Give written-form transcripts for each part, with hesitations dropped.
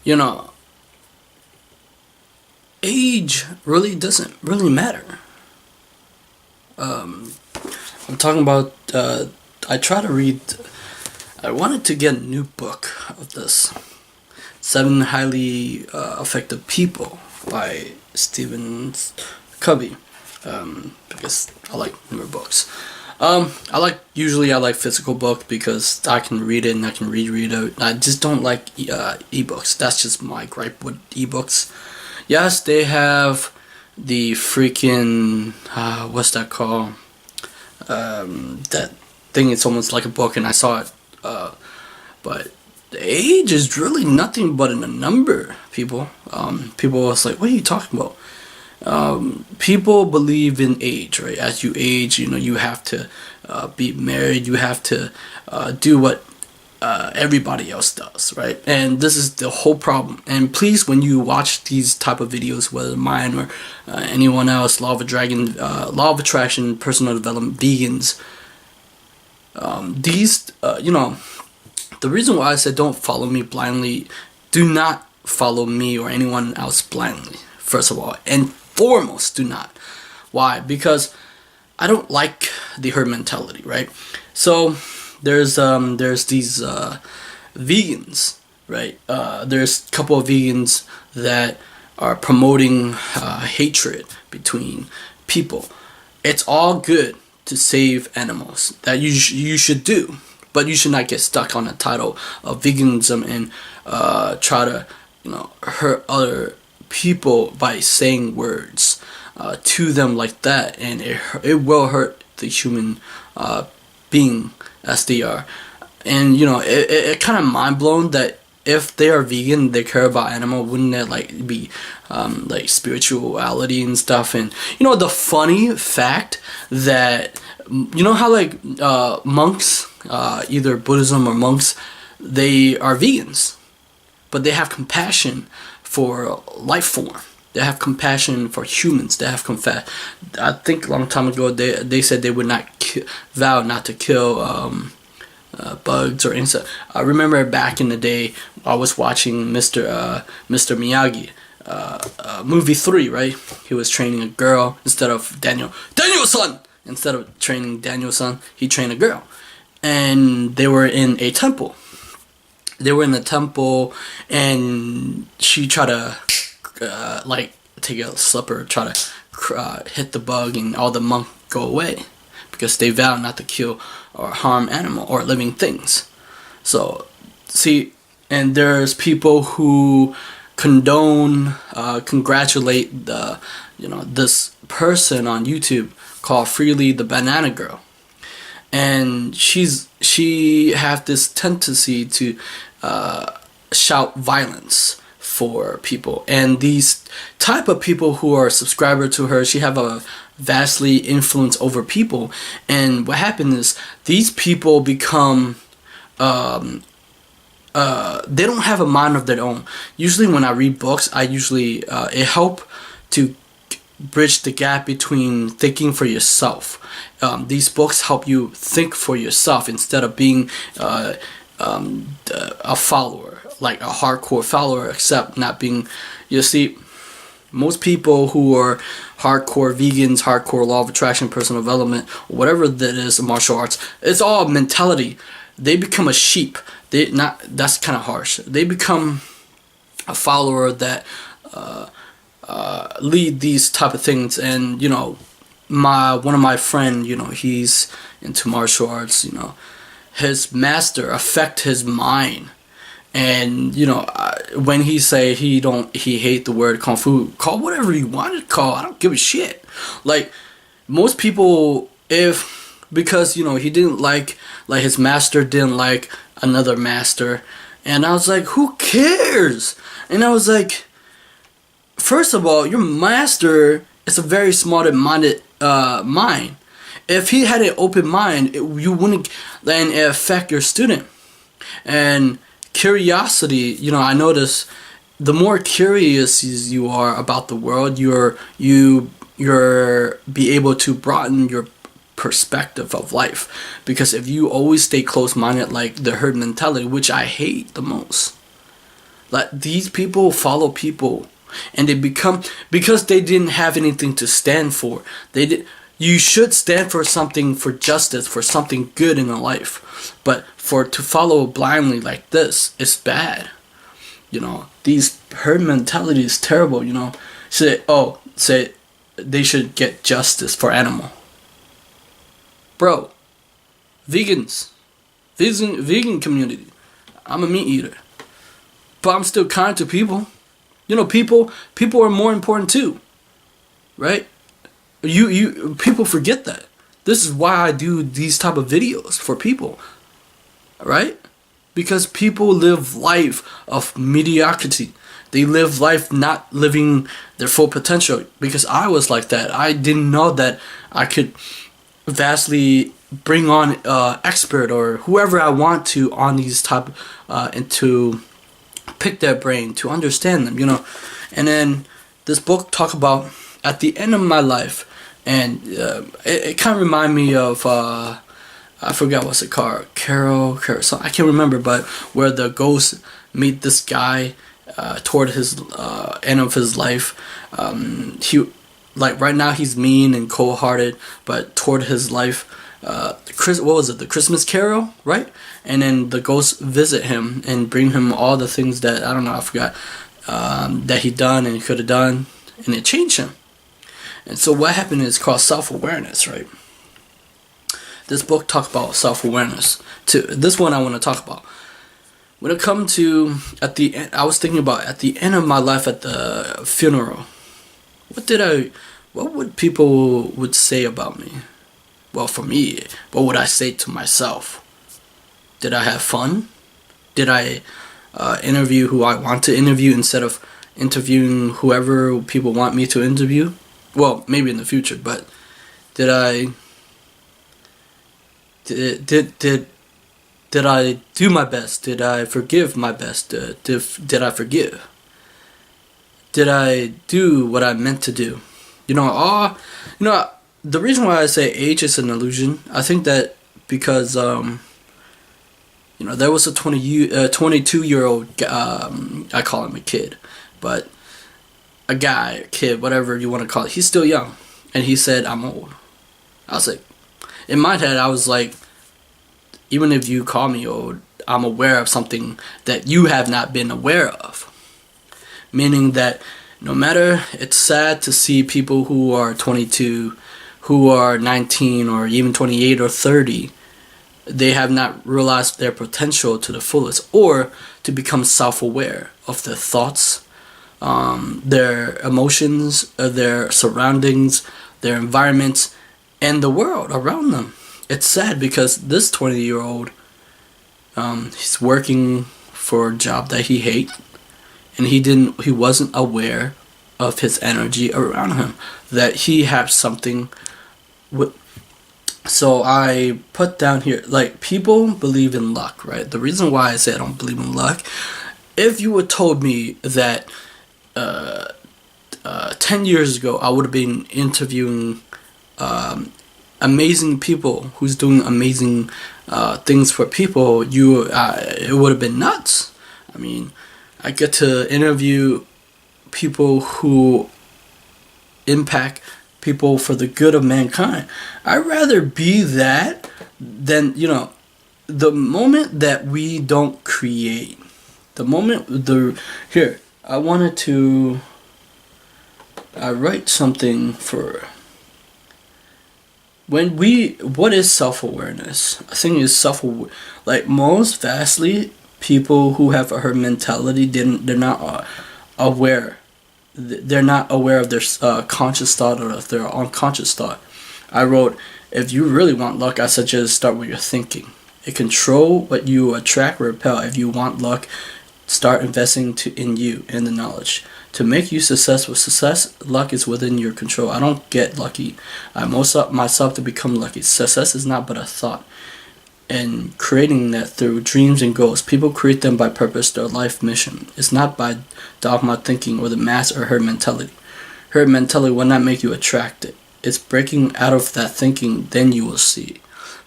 you know, age really doesn't really matter. I'm talking about. I try to read. I wanted to get a new book of this Seven Highly Effective People by Stephen Covey. Because I like newer books. I like physical books because I can read it and I can reread it. I just don't like ebooks. That's just my gripe with ebooks. Yes, they have the freaking what's that called? That thing. It's almost like a book, and I saw it. But the age is really nothing but a number. People was like, "What are you talking about?" People believe in age, right? As you age, you have to be married. You have to do what everybody else does, right? And this is the whole problem. And please, when you watch these type of videos, whether mine or anyone else, law of attraction, personal development, vegans, these, the reason why I said don't follow me blindly, do not follow me or anyone else blindly. First of all, and foremost, do not. Why? Because I don't like the herd mentality, right? So there's these vegans, right? There's a couple of vegans that are promoting hatred between people. It's all good to save animals, that you should do, but you should not get stuck on the title of veganism and try to hurt other people by saying words to them like that, and it will hurt the human being as they are. And it kind of mind blown that if they are vegan, they care about animal. Wouldn't it like be like spirituality and stuff? And the funny fact that how like monks, either Buddhism or monks, they are vegans, but they have compassion for life form. They have compassion for humans. They have I think a long time ago they said they would not vow not to kill bugs or insects. I remember back in the day I was watching Mr. Miyagi, movie 3, right? He was training a girl instead of Daniel-san. Instead of training Daniel-san, he trained a girl, and they were in a temple. And she tried to take a slipper, try to hit the bug, and all the monk go away because they vow not to kill or harm animal or living things. So see, and there's people who condone, congratulate this person on YouTube called Freely the Banana Girl, and she have this tendency to shout violence for people, and these type of people who are subscriber to her, she have a vastly influence over people. And what happened is these people become they don't have a mind of their own. Usually when I read books, I usually it help to bridge the gap between thinking for yourself. These books help you think for yourself instead of being a follower, like a hardcore follower, except not being. You see, most people who are hardcore vegans, hardcore law of attraction, personal development, whatever that is, martial arts, it's all mentality. They become a sheep. That's kind of harsh. They become a follower that lead these type of things. And one of my friend, he's into martial arts. His master affect his mind. And when he say he hate the word kung fu, call whatever you want to call. I don't give a shit. Like most people, because he didn't like his master didn't like another master, and I was like, who cares? And I was like, first of all, your master is a very smart-minded mind. If he had an open mind, you wouldn't then affect your student. And curiosity, I notice the more curious you are about the world, you're be able to broaden your perspective of life. Because if you always stay close-minded, like the herd mentality, which I hate the most, Like, these people follow people, and they become, because they didn't have anything to stand for. They did. You should stand for something, for justice, for something good in a life. But to follow blindly like this is bad. These herd mentality is terrible. Say they should get justice for animal. Bro, vegan community. I'm a meat eater, but I'm still kind to people. People are more important too, right? People forget that. This is why I do these type of videos for people, right? Because people live life of mediocrity. They live life not living their full potential. Because I was like that. I didn't know that I could vastly bring on expert or whoever I want to on these type and to pick their brain, to understand them, And then this book talk about at the end of my life, and it kind of remind me of I forgot what's it called, Carol, so I can't remember, but where the ghost meet this guy toward his end of his life. He, like, right now he's mean and cold-hearted, but toward his life, what was it, the Christmas Carol, right? And then the ghost visit him and bring him all the things that, I don't know, I forgot, that he done and could have done, and it changed him. And so what happened is called self-awareness, right? This book talks about self-awareness too. This one I want to talk about. When it comes to, at the end, I was thinking about at the end of my life at the funeral, what would people would say about me? Well, for me, what would I say to myself? Did I have fun? Did I interview who I want to interview instead of interviewing whoever people want me to interview? Well, maybe in the future, but did I do my best? Did I forgive my best? Did I forgive? Did I do what I meant to do? The reason why I say age is an illusion, I think that because there was a 22-year-old, I call him a kid, but a guy, a kid, whatever you want to call it, he's still young, and he said, I'm old. I was like, in my head, I was like, even if you call me old, I'm aware of something that you have not been aware of. Meaning that no matter, it's sad to see people who are 22, who are 19, or even 28 or 30, they have not realized their potential to the fullest, or to become self-aware of their thoughts, their emotions, their surroundings, their environments, and the world around them. It's sad because this 20-year-old, he's working for a job that he hates, and he wasn't aware of his energy around him, that he has something with. So I put down here, like, people believe in luck, right? The reason why I say I don't believe in luck, if you would told me that 10 years ago I would have been interviewing amazing people who's doing amazing things for people, it would have been nuts. I mean, I get to interview people who impact people for the good of mankind. I'd rather be that than, the moment that we don't create, I write something for, what is self-awareness? I think it's like most vastly, people who have a herd mentality, they're not aware. They're not aware of their conscious thought or of their unconscious thought. I wrote, if you really want luck, I suggest start with your thinking. It control what you attract or repel. If you want luck, start investing in you and the knowledge. To make you successful, luck is within your control. I don't get lucky. I most up myself to become lucky. Success is not but a thought. And creating that through dreams and goals. People create them by purpose, their life mission. It's not by dogma thinking or the mass or herd mentality. Herd mentality will not make you attracted. It's breaking out of that thinking, then you will see.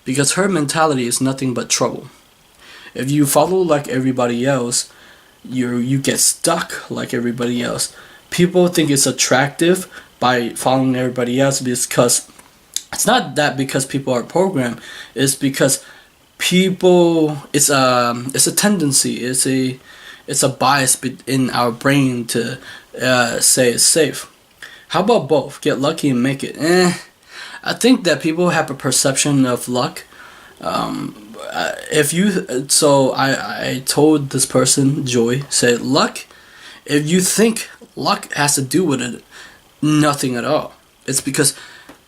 Because herd mentality is nothing but trouble. If you follow like everybody else, you get stuck like everybody else. People think it's attractive by following everybody else because it's not that because people are programmed. It's because people it's a tendency. It's a bias in our brain to say it's safe. How about both? Get lucky and make it. I think that people have a perception of luck. If you so I told this person, Joy, said luck. If you think luck has to do with it, nothing at all. It's because,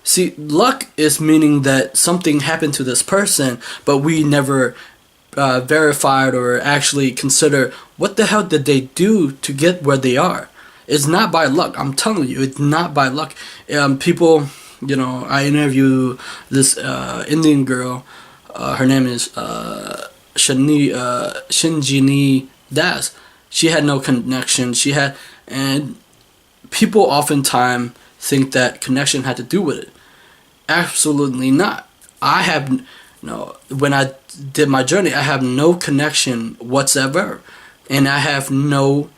see, luck is meaning that something happened to this person, but we never verified or actually consider what the hell did they do to get where they are. It's not by luck. I'm telling you, it's not by luck. People, I interview this Indian girl. Her name is Shinjini Das. She had no connection. And people oftentimes think that connection had to do with it. Absolutely not. When I did my journey, I have no connection whatsoever, and I have no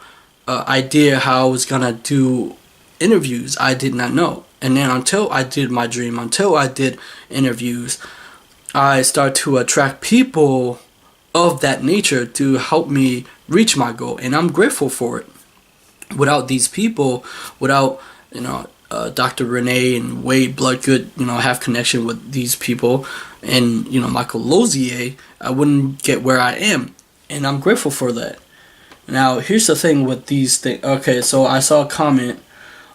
idea how I was gonna do interviews. I did not know, and then until I did my dream, until I did interviews, I start to attract people of that nature to help me reach my goal, and I'm grateful for it. Without these people, without Dr. Renee and Wade Bloodgood, have connection with these people, and Michael Lozier, I wouldn't get where I am, and I'm grateful for that. Now, here's the thing with these things. Okay, so I saw a comment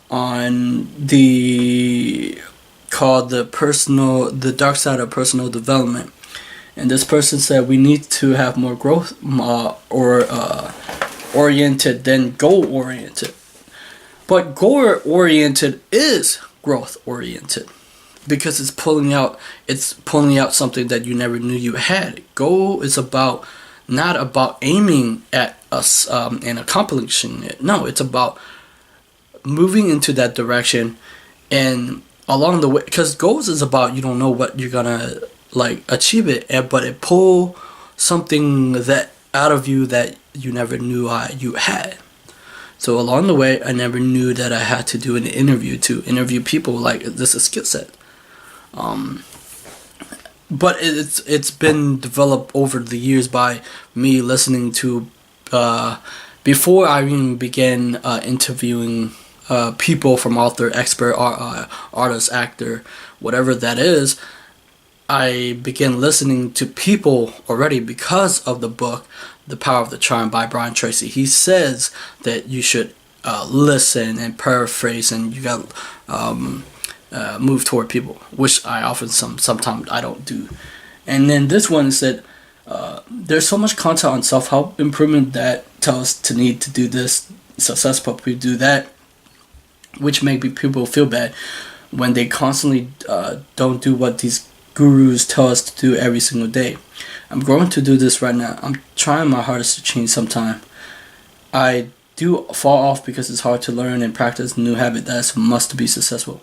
on called the dark side of personal development, and this person said we need to have more growth oriented than goal oriented. But goal oriented is growth oriented because it's pulling out something that you never knew you had. Goal is not about aiming at us and accomplishing it. No, it's about moving into that direction, and along the way, because goals is about you don't know what you're gonna achieve it, but it pull something that out of you that you never knew you had. So along the way, I never knew that I had to do an interview to interview people. Like, this is a skill set. But it's been developed over the years by me listening to before I even began interviewing people from author, expert, artist, actor, whatever that is. I began listening to people already because of the book The Power of the Charm by Brian Tracy. He says that you should listen and paraphrase, and you got move toward people, which I often sometimes I don't do. And then this one said there's so much content on self-help improvement that tell us to need to do this, successful people do that, which make people feel bad when they constantly don't do what these gurus tell us to do every single day. I'm going to do this right now. I'm trying my hardest to change sometime. I do fall off because it's hard to learn and practice a new habit that's a must to be successful.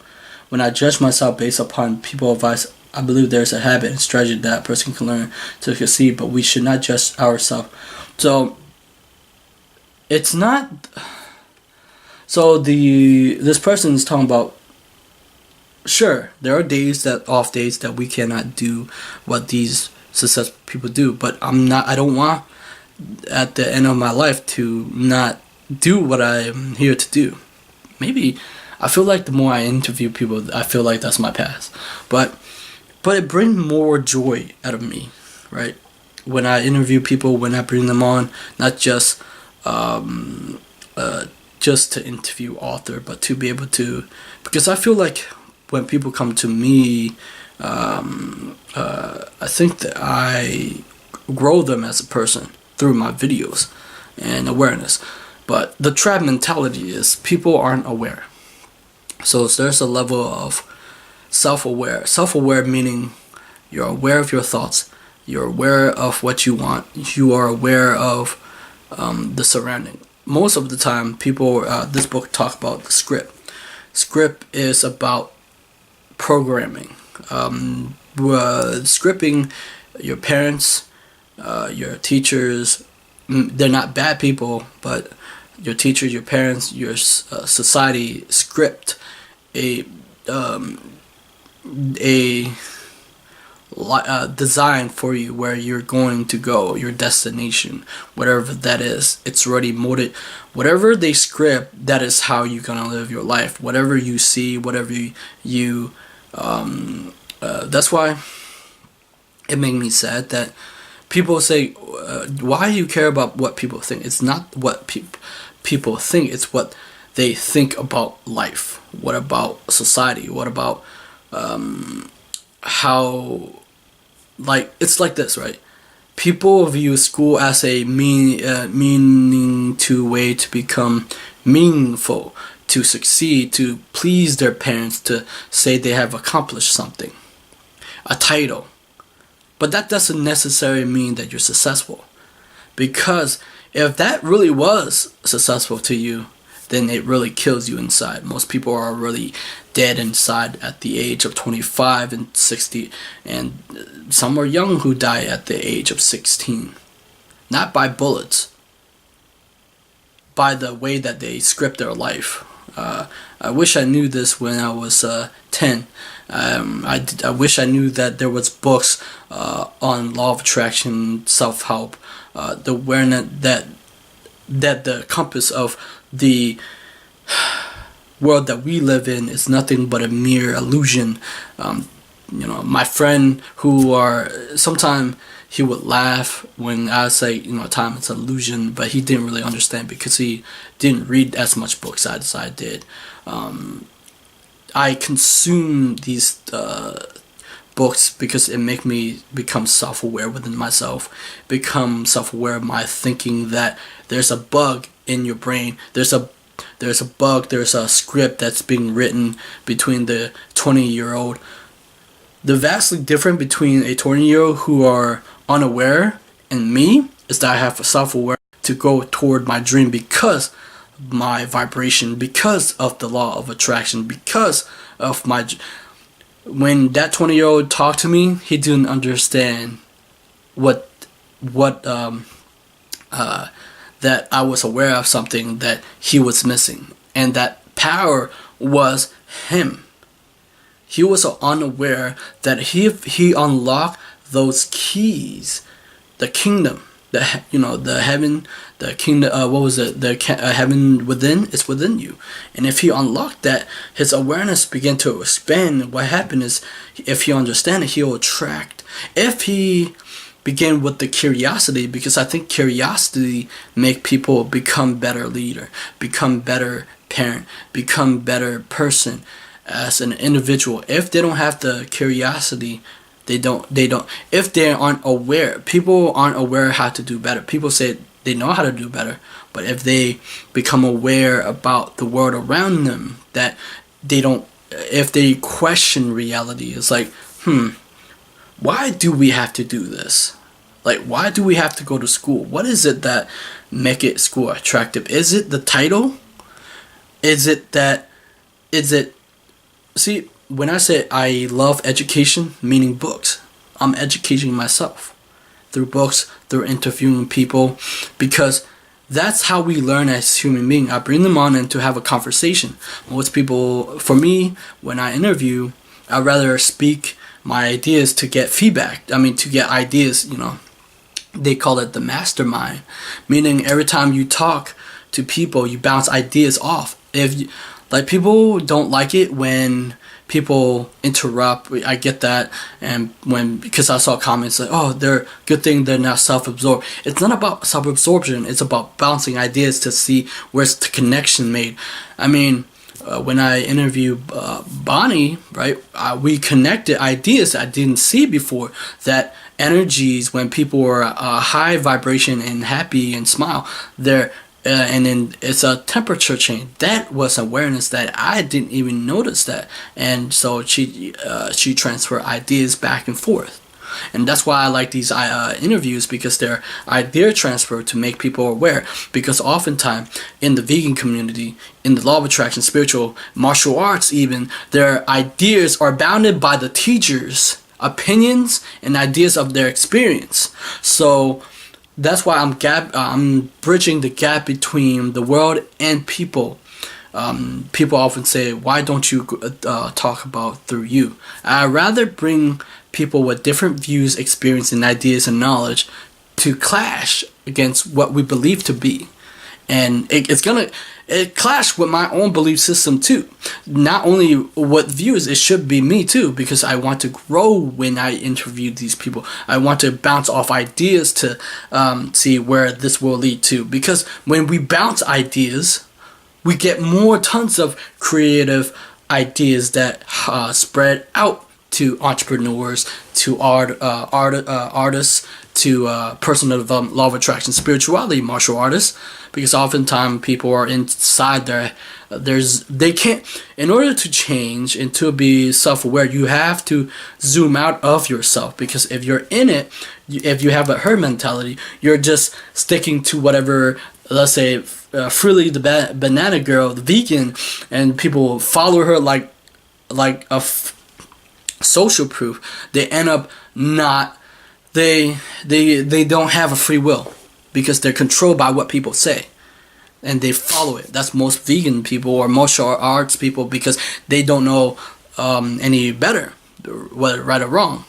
When I judge myself based upon people's advice, I believe there's a habit and strategy that a person can learn to succeed, but we should not judge ourselves. So it's not. So this person is talking about. Sure, there are off days that we cannot do what these successful people do, but I don't want at the end of my life to not do what I'm here to do. Maybe I feel like the more I interview people, I feel like that's my path. But it brings more joy out of me, right? When I interview people, when I bring them on, not just to interview author, but to be able to, because I feel like when people come to me, I think that I grow them as a person through my videos and awareness. But the trap mentality is people aren't aware. So there's a level of self-aware. Self-aware meaning you're aware of your thoughts. You're aware of what you want. You are aware of the surrounding. Most of the time, people, this book talks about the script. Script is about programming. Scripting your parents, your teachers, they're not bad people, but your teachers, your parents, your society script a a design for you where you're going to go, your destination, whatever that is. It's already molded. Whatever they script, that is how you're gonna live your life. Whatever you see, whatever you that's why it made me sad that people say, why do you care about what people think? It's not what people think, it's what they think about life. What about society? What about how, like, it's like this, right? People view school as a meaning to way to become meaningful, to succeed, to please their parents, to say they have accomplished something, a title. But that doesn't necessarily mean that you're successful, because if that really was successful to you, then it really kills you inside. Most people are really dead inside at the age of 25 and 60, and some are young who die at the age of 16. Not by bullets, by the way that they script their life. I wish I knew this when I was 10. I wish I knew that there was books on law of attraction, self-help, the awareness that the compass of the world that we live in is nothing but a mere illusion. My friend who sometimes he would laugh when I say, time it's an illusion, but he didn't really understand because he didn't read as much books as I did. I consume these books because it make me become self-aware within myself, become self-aware of my thinking that there's a bug in your brain. There's a bug, there's a script that's being written between the 20-year-old. The vastly different between a 20-year-old who are unaware and me is that I have a self-aware to go toward my dream because my vibration, because of the law of attraction, because of my... When that 20-year-old talked to me, he didn't understand that I was aware of something that he was missing, and that power was him. He was unaware that he unlocked those keys, the kingdom, the heaven, the kingdom. What was it? The heaven within is within you, and if he unlocked that, his awareness began to expand. What happened is, if he understand it, he'll attract. If he begin with the curiosity, because I think curiosity make people become better leader, become better parent, become better person as an individual. If they don't have the curiosity, they don't. If they aren't aware, people aren't aware how to do better. People say they know how to do better, but if they become aware about the world around them, that they don't, if they question reality, it's like, why do we have to do this? Like, why do we have to go to school? What is it that make it school attractive? Is it the title? See, when I say I love education, meaning books, I'm educating myself through books, through interviewing people, because that's how we learn as human beings. I bring them on and to have a conversation. Most people, for me, when I interview, I'd rather speak my ideas to get feedback. To get ideas, They call it the mastermind, meaning every time you talk to people, you bounce ideas off. People don't like it when people interrupt. I get that, and because I saw comments like, "Oh, they're good thing they're not self-absorbed." It's not about self-absorption. It's about bouncing ideas to see where's the connection made. When I interviewed Bonnie, right, we connected ideas I didn't see before. That energies, when people are high vibration and happy and smile, and then it's a temperature change. That was awareness that I didn't even notice that, and so she transferred ideas back and forth. And that's why I like these interviews, because they're idea transfer to make people aware. Because oftentimes in the vegan community, in the law of attraction, spiritual, martial arts even, their ideas are bounded by the teachers' opinions and ideas of their experience. So that's why I'm bridging the gap between the world and people. People often say, why don't you talk about through you? I'd rather bring people with different views, experience, and ideas and knowledge to clash against what we believe to be. And it clash with my own belief system too. Not only what views, it should be me too, because I want to grow when I interview these people. I want to bounce off ideas to see where this will lead to. Because when we bounce ideas, we get more tons of creative ideas that spread out to entrepreneurs, to artists, to personal development, law of attraction, spirituality, martial artists, because oftentimes people are inside they can't, in order to change and to be self-aware, you have to zoom out of yourself, because if you're in it, if you have a herd mentality, you're just sticking to whatever, let's say, Freely the banana girl, the vegan, and people follow her like social proof. They end up not, they don't have a free will, because they're controlled by what people say and they follow it. That's most vegan people or martial arts people, because they don't know any better, whether right or wrong.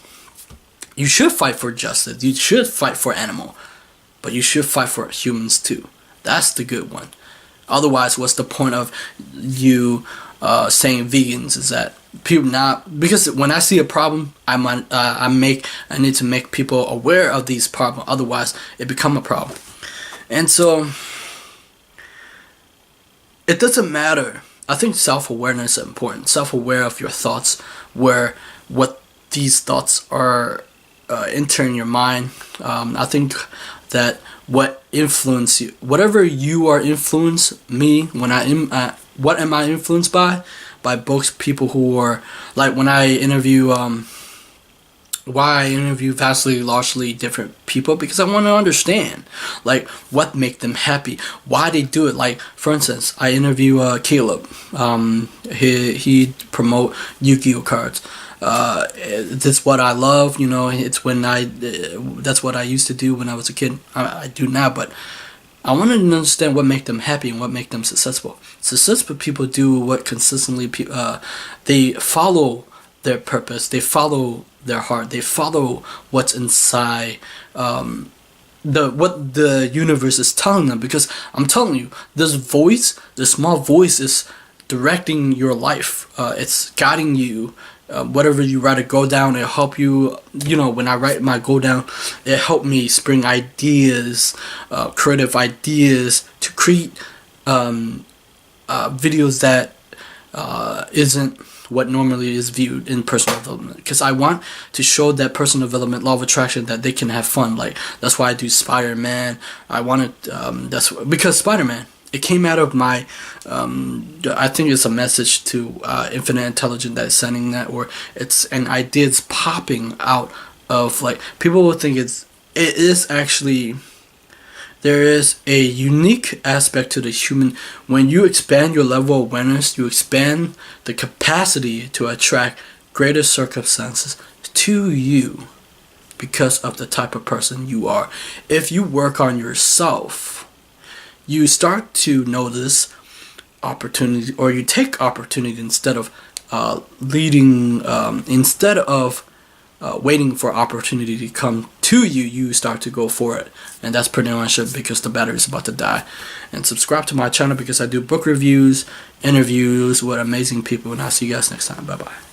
You should fight for justice, you should fight for animal, but you should fight for humans too. That's the good one. Otherwise, what's the point of you saying vegans? Is that people not, because when I see a problem, I need to make people aware of these problems. Otherwise, it become a problem. And so it doesn't matter. I think self-awareness is important. Self-aware of your thoughts, where what these thoughts are entering your mind. I think that what influence you, whatever you are influenced, me, when I am, what am I influenced by? By books, people who are, like when I interview, why I interview vastly, largely different people, because I want to understand, like, what make them happy, why they do it. Like, for instance, I interview Caleb. He promote Yu-Gi-Oh cards. That's what I love, it's when that's what I used to do when I was a kid. I do now, but I want to understand what make them happy and what make them successful. Successful people do what consistently, they follow their purpose, they follow their heart, they follow what's inside, what the universe is telling them. Because I'm telling you, this voice, this small voice, is directing your life. It's guiding you. Whatever you write, go down, it'll help you. When I write my go down, it helped me spring ideas, creative ideas to create videos that isn't what normally is viewed in personal development. Because I want to show that personal development, law of attraction, that they can have fun. Like, that's why I do Spider-Man. I wanted, because Spider-Man, it came out of my, I think it's a message to infinite intelligence that is sending that, or it's an idea that's popping out of, like, people will think it is actually, there is a unique aspect to the human. When you expand your level of awareness, you expand the capacity to attract greater circumstances to you because of the type of person you are. If you work on yourself, you start to notice opportunity, or you take opportunity instead of waiting for opportunity to come to you. You start to go for it, and that's pretty much it, because the battery is about to die. And subscribe to my channel, because I do book reviews, interviews with amazing people, and I'll see you guys next time. Bye bye.